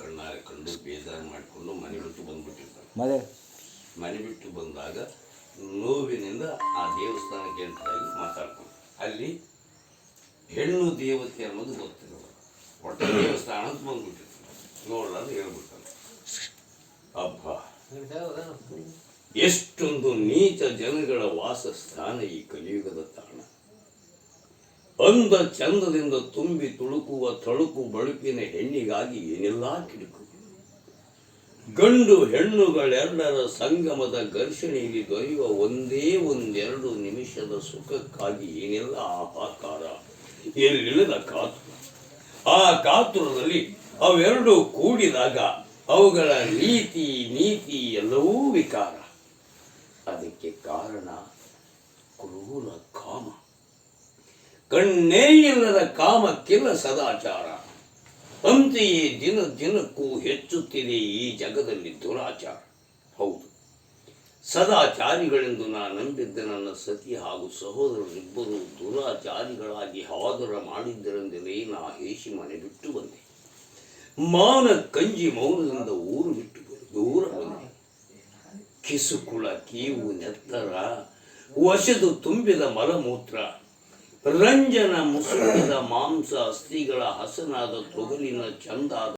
ಕಣ್ಣಾರೆ ಕಂಡು ಬೇಜಾರು ಮಾಡಿಕೊಂಡು ಮನೆ ಬಿಟ್ಟು ಬಂದ್ಬಿಟ್ಟಿರ್ತಾನೆ. ಮಳೆ ಮನೆ ಬಿಟ್ಟು ಬಂದಾಗ ನೋವಿನಿಂದ ಆ ದೇವಸ್ಥಾನಕ್ಕೆ ಎಂಟ್ರಾಗಿ ಮಾತಾಡ್ಕೊಂಡು ಅಲ್ಲಿ ಹೆಣ್ಣು ದೇವತೆ ಅನ್ನೋದು ಗೊತ್ತಿರೋದು. ಒಟ್ಟು ದೇವಸ್ಥಾನ ಅಂತ ಬಂದ್ಬಿಟ್ಟಿರ್ತಾನೆ. ನೋಡಲಾರ್ದು ಹೇಳ್ಬಿಡ್ತಾನೆ, ಅಬ್ಬ ಎಷ್ಟೊಂದು ನೀಚ ಜನಗಳ ವಾಸಸ್ಥಾನ ಈ ಕಲಿಯುಗದ ತಾಣ. ಅಂದ ಚಂದದಿಂದ ತುಂಬಿ ತುಳುಕುವ ತಳುಕು ಬಳುಕಿನ ಹೆಣ್ಣಿಗಾಗಿ ಏನೆಲ್ಲ ಕಿಡುಕು. ಗಂಡು ಹೆಣ್ಣುಗಳೆರಡರ ಸಂಗಮದ ಘರ್ಷಣೆಯಲ್ಲಿ ದೊರೆಯುವ ಒಂದೆರಡು ನಿಮಿಷದ ಸುಖಕ್ಕಾಗಿ ಏನೆಲ್ಲ ಹಾಹಾಕಾರ, ಎಲ್ಲಿಲ್ಲದ ಕಾತುರ. ಆ ಕಾತುರದಲ್ಲಿ ಅವೆರಡು ಕೂಡಿದಾಗ ಅವುಗಳ ರೀತಿ ನೀತಿ ಎಲ್ಲವೂ ವಿಕಾರ. ಅದಕ್ಕೆ ಕಾರಣ ಕ್ರೂರ ಕಾಮ. ಕಣ್ಣೇ ಇಲ್ಲದ ಕಾಮಕ್ಕಿಲ್ಲ ಸದಾಚಾರ. ಅಂತೆಯೇ ದಿನಕ್ಕೂ ಹೆಚ್ಚುತ್ತಿದೆ ಈ ಜಗದಲ್ಲಿ ದುರಾಚಾರ. ಹೌದು, ಸದಾಚಾರಿಗಳೆಂದು ನಾನು ನಂಬಿದ್ದ ನನ್ನ ಸತಿ ಹಾಗೂ ಸಹೋದರರಿಬ್ಬರು ದುರಾಚಾರಿಗಳಾಗಿ ಹಾದರ ಮಾಡಿದ್ದರೆಂದಲೇ ನಾ ಹೇಸಿ ಮನೆ ಬಿಟ್ಟು ಬಂದೆ. ಮಾನ ಕಂಜಿ ಮೌನದಿಂದ ಊರು ಬಿಟ್ಟು ದೂರ ಬಂದೆ. ಕಿಸುಕುಳ ಕೀವು ನೆತ್ತರ, ವಶದು ತುಂಬಿದ ಮಲಮೂತ್ರ, ರಂಜನ ಮುಸುಕಿದ ಮಾಂಸ ಅಸ್ಥಿಗಳ ಹಸನಾದ ತೊಗಲಿನ ಚಂದಾದ